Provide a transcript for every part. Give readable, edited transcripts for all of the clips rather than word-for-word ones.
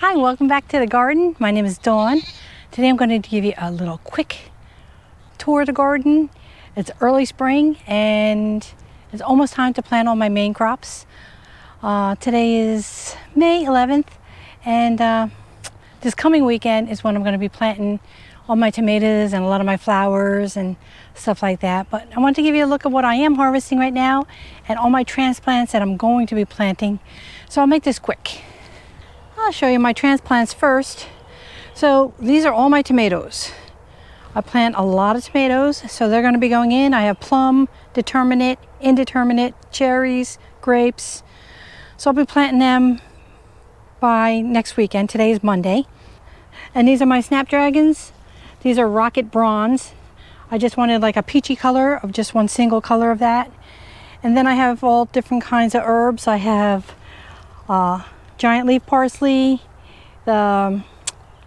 Hi, welcome back to the garden. My name is Dawn. Today I'm going to give you a little quick tour of the garden. It's early spring and it's almost time to plant all my main crops. Today is May 11th and this coming weekend is when I'm going to be planting all my tomatoes and a lot of my flowers and stuff like that. But I want to give you a look at what I am harvesting right now and all my transplants that I'm going to be planting. So I'll make this quick. I'll show you my transplants first. So these are all my tomatoes. I plant a lot of tomatoes, so they're going to be going in. I have plum, determinate, indeterminate, cherries, grapes. So I'll be planting them by next weekend. Today is Monday. And these are my snapdragons. These are rocket bronze. I just wanted like a peachy color of just one single color of that. And then I have all different kinds of herbs. I have giant leaf parsley, the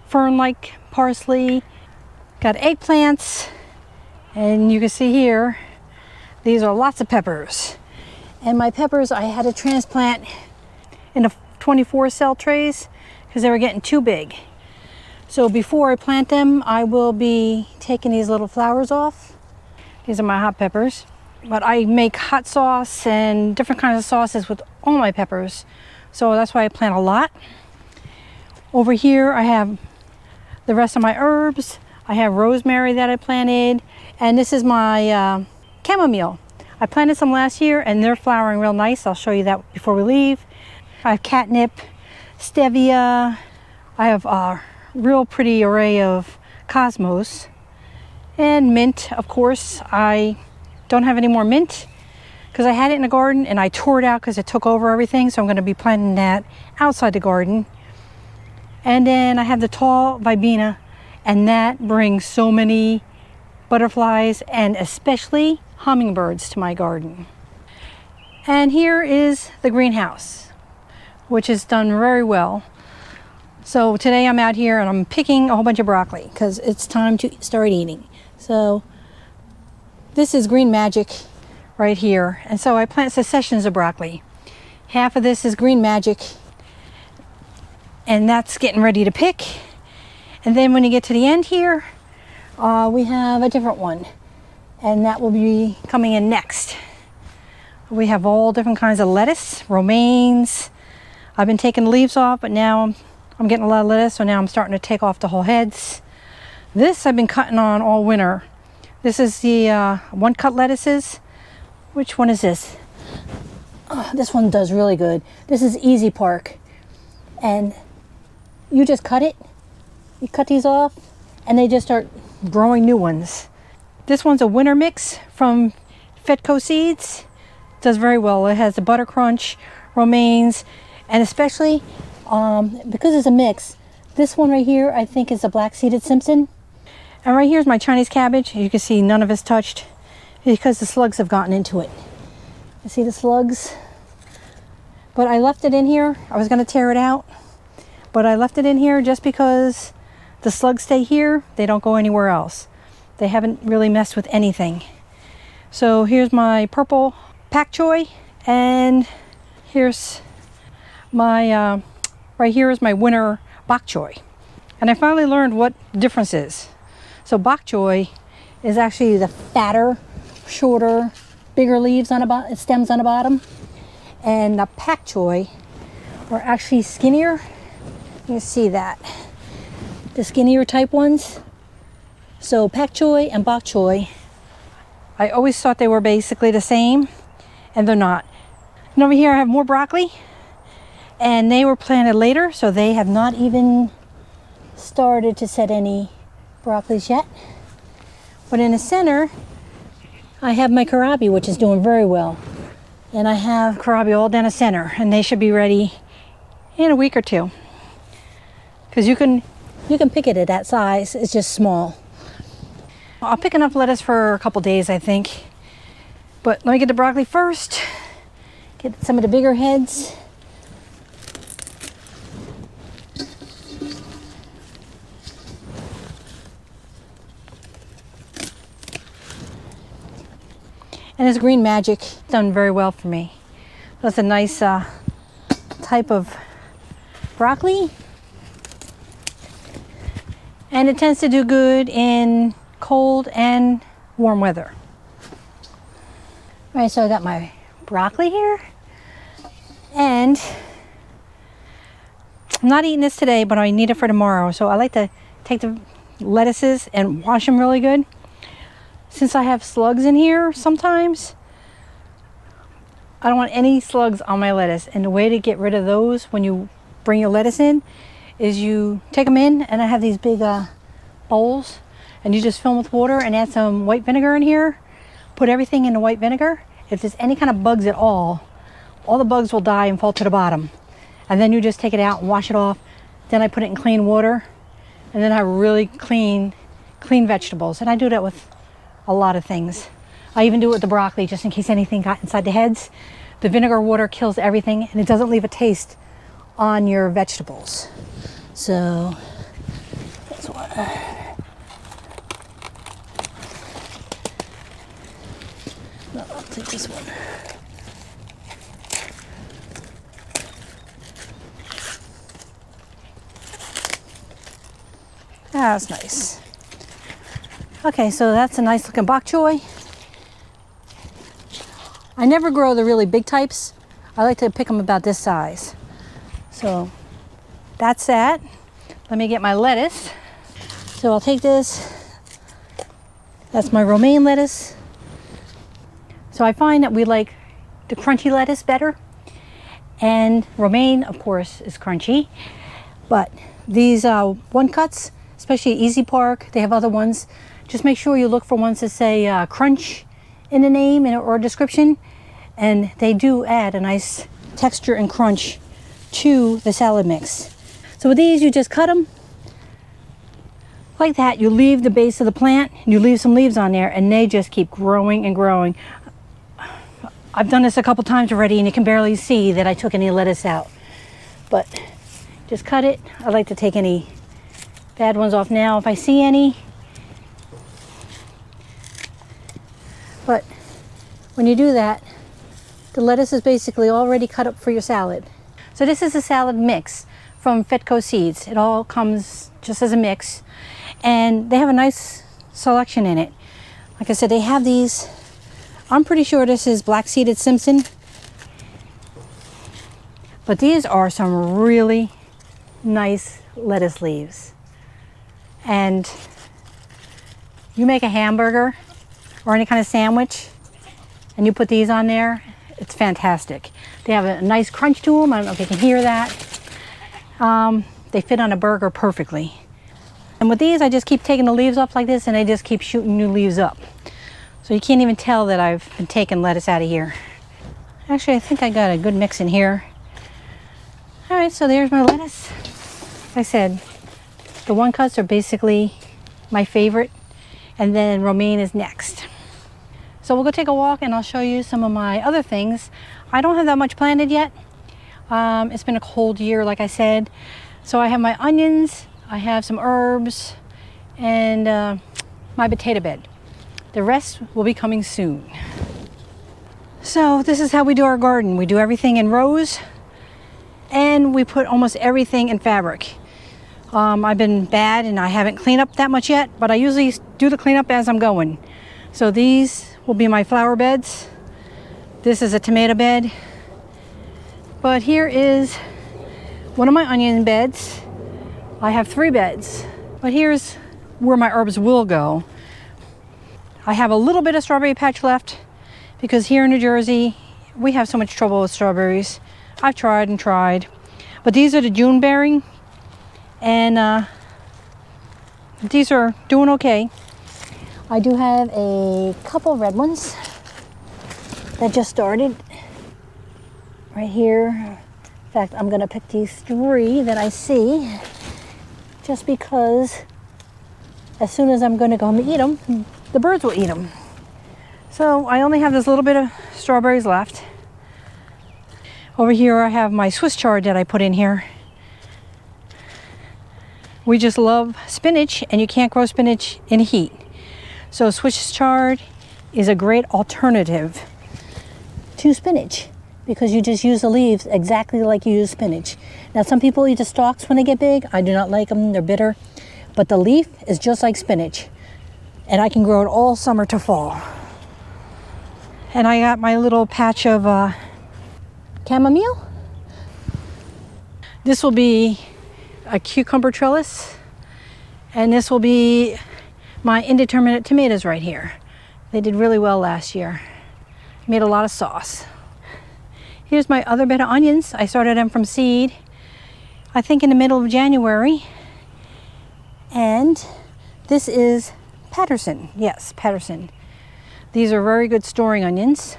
fern-like parsley, got eggplants, and you can see here, these are lots of peppers. And my peppers, I had to transplant in the 24 cell trays because they were getting too big. So before I plant them, I will be taking these little flowers off. These are my hot peppers. But I make hot sauce and different kinds of sauces with all my peppers. So that's why I plant a lot. Over here I have the rest of my herbs. I have rosemary that I planted. And this is my chamomile. I planted some last year and they're flowering real nice. I'll show you that before we leave. I have catnip, stevia. I have a real pretty array of cosmos. And mint, of course. I don't have any more mint because I had it in the garden and I tore it out because it took over everything. So I'm going to be planting that outside the garden. And then I have the tall vibina, and that brings so many butterflies and especially hummingbirds to my garden. And here is the greenhouse, which is done very well. So today I'm out here and I'm picking a whole bunch of broccoli because it's time to start eating. So this is Green Magic right here. And so I plant successions of broccoli. Half of this is Green Magic, and that's getting ready to pick. And then when you get to the end here, we have a different one, and that will be coming in next. We have all different kinds of lettuce, romaines. I've been taking the leaves off, but now I'm getting a lot of lettuce, so now I'm starting to take off the whole heads. This I've been cutting on all winter. This is the one cut lettuces. Which one is this? Oh, this one does really good. This is Easy Park. And you just cut it. You cut these off and they just start growing new ones. This one's a winter mix from Fetco Seeds. Does very well. It has the butter crunch, romaines, and especially because it's a mix, this one right here I think is a black seeded Simpson. And right here's my Chinese cabbage. You can see none of it's touched because the slugs have gotten into it. You see the slugs? But I left it in here. I was going to tear it out, but I left it in here just because the slugs stay here. They don't go anywhere else. They haven't really messed with anything. So here's my purple pak choi, and here's my right here is my winter bok choy. And I finally learned what the difference is. So bok choy is actually the fatter, shorter, bigger leaves on the stems on the bottom, and the pak choi are actually skinnier. You can see that, the skinnier type ones. So pak choi and bok choy, I always thought they were basically the same, and they're not. And over here I have more broccoli, and they were planted later, so they have not even started to set any broccolis yet. But in the center I have my kohlrabi, which is doing very well. And I have kohlrabi all down the center, and they should be ready in a week or two. Because you can pick it at that size, it's just small. I'll pick enough lettuce for a couple days, I think. But let me get the broccoli first. Get some of the bigger heads. And this Green Magic done very well for me. That's a nice type of broccoli. And it tends to do good in cold and warm weather. All right, so I got my broccoli here. And I'm not eating this today, but I need it for tomorrow. So I like to take the lettuces and wash them really good. Since I have slugs in here sometimes, I don't want any slugs on my lettuce. And the way to get rid of those when you bring your lettuce in is you take them in, and I have these big bowls, and you just fill them with water and add some white vinegar in here. Put everything in the white vinegar. If there's any kind of bugs at all the bugs will die and fall to the bottom. And then you just take it out and wash it off. Then I put it in clean water, and then I have really clean vegetables. And I do that with a lot of things. I even do it with the broccoli, just in case anything got inside the heads. The vinegar water kills everything, and it doesn't leave a taste on your vegetables. So that's one. No, I'll take this one. That's nice. Okay, so that's a nice looking bok choy. I never grow the really big types. I like to pick them about this size. So that's that. Let me get my lettuce. So I'll take this. That's my romaine lettuce. So I find that we like the crunchy lettuce better. And romaine, of course, is crunchy. But these one cuts, especially Easy Park, they have other ones. Just make sure you look for ones that say crunch in the name or description. And they do add a nice texture and crunch to the salad mix. So with these, you just cut them like that. You leave the base of the plant, and you leave some leaves on there, and they just keep growing and growing. I've done this a couple times already, and you can barely see that I took any lettuce out. But just cut it. I like to take any bad ones off now if I see any. But when you do that, the lettuce is basically already cut up for your salad. So this is a salad mix from Fetco Seeds. It all comes just as a mix, and they have a nice selection in it. Like I said, they have these. I'm pretty sure this is black seeded Simpson, but these are some really nice lettuce leaves. And you make a hamburger or any kind of sandwich and you put these on there, it's fantastic. They have a nice crunch to them. I don't know if you can hear that. They fit on a burger perfectly. And with these, I just keep taking the leaves off like this, and they just keep shooting new leaves up. So you can't even tell that I've been taking lettuce out of here. Actually, I think I got a good mix in here. All right, so there's my lettuce. Like I said, the one cuts are basically my favorite, and then romaine is next. So we'll go take a walk, and I'll show you some of my other things. I don't have that much planted yet. It's been a cold year, like I said. So I have my onions, I have some herbs, and my potato bed. The rest will be coming soon. So this is how we do our garden. We do everything in rows, and we put almost everything in fabric. I've been bad and I haven't cleaned up that much yet, but I usually do the cleanup as I'm going. So these will be my flower beds. This is a tomato bed. But here is one of my onion beds. I have 3 beds, but here's where my herbs will go. I have a little bit of strawberry patch left because here in New Jersey, we have so much trouble with strawberries. I've tried and tried, but these are the June bearing, and these are doing okay. I do have a couple red ones that just started right here. In fact, I'm gonna pick these 3 that I see, just because as soon as I'm gonna go home and eat them, the birds will eat them. So I only have this little bit of strawberries left. Over here I have my Swiss chard that I put in here. We just love spinach, and you can't grow spinach in heat. So Swiss chard is a great alternative to spinach because you just use the leaves exactly like you use spinach. Now some people eat the stalks when they get big. I do not like them, they're bitter. but the leaf is just like spinach. And I can grow it all summer to fall. And I got my little patch of chamomile. This will be a cucumber trellis. And this will be my indeterminate tomatoes right here. They did really well last year. Made a lot of sauce. Here's my other bed of onions. I started them from seed, I think in the middle of January. And this is Patterson. Yes, Patterson. These are very good storing onions.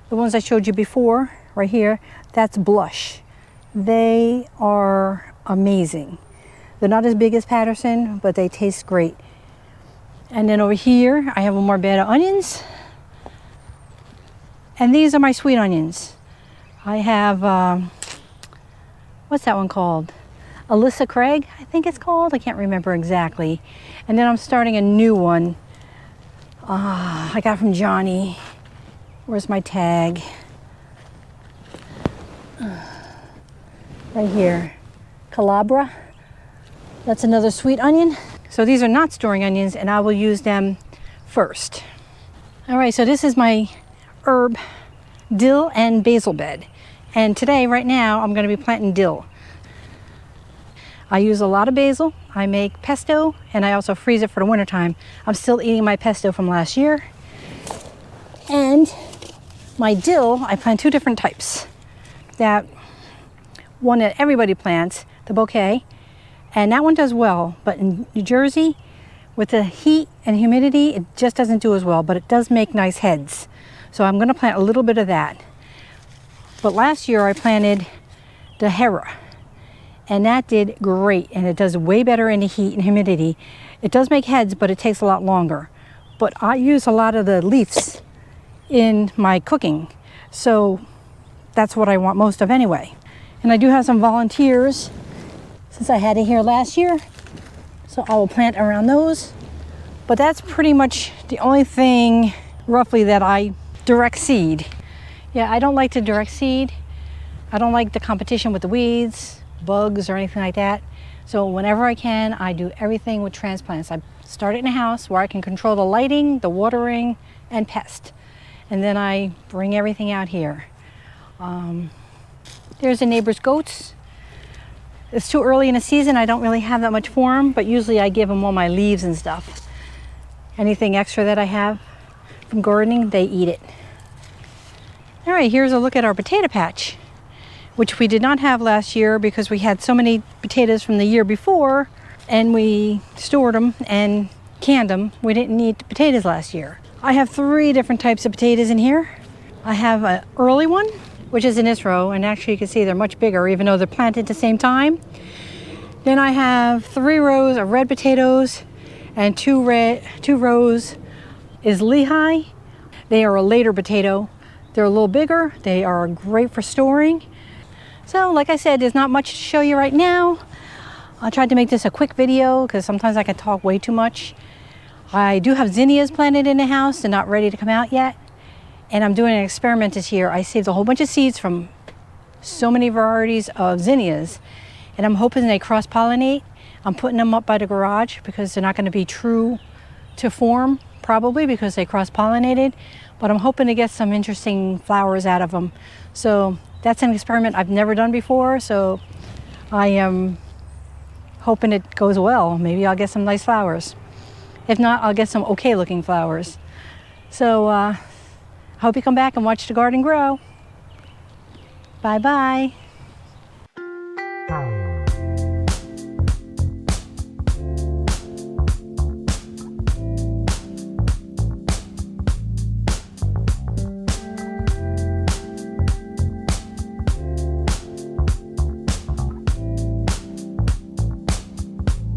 The ones I showed you before, right here, that's Blush. They are amazing. They're not as big as Patterson, but they taste great. And then over here, I have one more bed of onions. And these are my sweet onions. I have, what's that one called? Alyssa Craig, I think it's called. I can't remember exactly. And then I'm starting a new one. I got from Johnny. Where's my tag? Right here. Calabra. That's another sweet onion. So these are not storing onions, and I will use them first. All right, so this is my herb dill and basil bed. And today, right now, I'm going to be planting dill. I use a lot of basil. I make pesto, and I also freeze it for the winter time. I'm still eating my pesto from last year. And my dill, I plant two different types. That one that everybody plants, the bouquet, and that one does well. But in New Jersey, with the heat and humidity, it just doesn't do as well, but it does make nice heads. So I'm going to plant a little bit of that. But last year I planted the Hera, and that did great, and it does way better in the heat and humidity. It does make heads, but it takes a lot longer. But I use a lot of the leaves in my cooking, so that's what I want most of anyway. And I do have some volunteers since I had it here last year, so I will plant around those. But that's pretty much the only thing roughly that I direct seed. Yeah, I don't like to direct seed. I don't like the competition with the weeds, bugs, or anything like that. So whenever I can, I do everything with transplants. I start it in a house where I can control the lighting, the watering, and pest. And then I bring everything out here. There's the neighbor's goats. It's too early in the season. I don't really have that much for them, but usually I give them all my leaves and stuff. Anything extra that I have from gardening, they eat it. All right, here's a look at our potato patch, which we did not have last year because we had so many potatoes from the year before, and we stored them and canned them. We didn't need potatoes last year. I have 3 different types of potatoes in here. I have an early one, which is in this row, and actually you can see they're much bigger even though they're planted at the same time. Then I have 3 rows of red potatoes, and 2 rows is Lehigh. They are a later potato. They're a little bigger. They are great for storing. So like I said, there's not much to show you right now. I tried to make this a quick video because sometimes I can talk way too much. I do have zinnias planted in the house. They're not ready to come out yet. And I'm doing an experiment this year. I saved a whole bunch of seeds from so many varieties of zinnias, and I'm hoping they cross-pollinate. I'm putting them up by the garage because they're not going to be true to form, probably because they cross-pollinated, but I'm hoping to get some interesting flowers out of them. So that's an experiment I've never done before, so I am hoping it goes well. Maybe I'll get some nice flowers. If not, I'll get some okay looking flowers. So I hope you come back and watch the garden grow. Bye bye.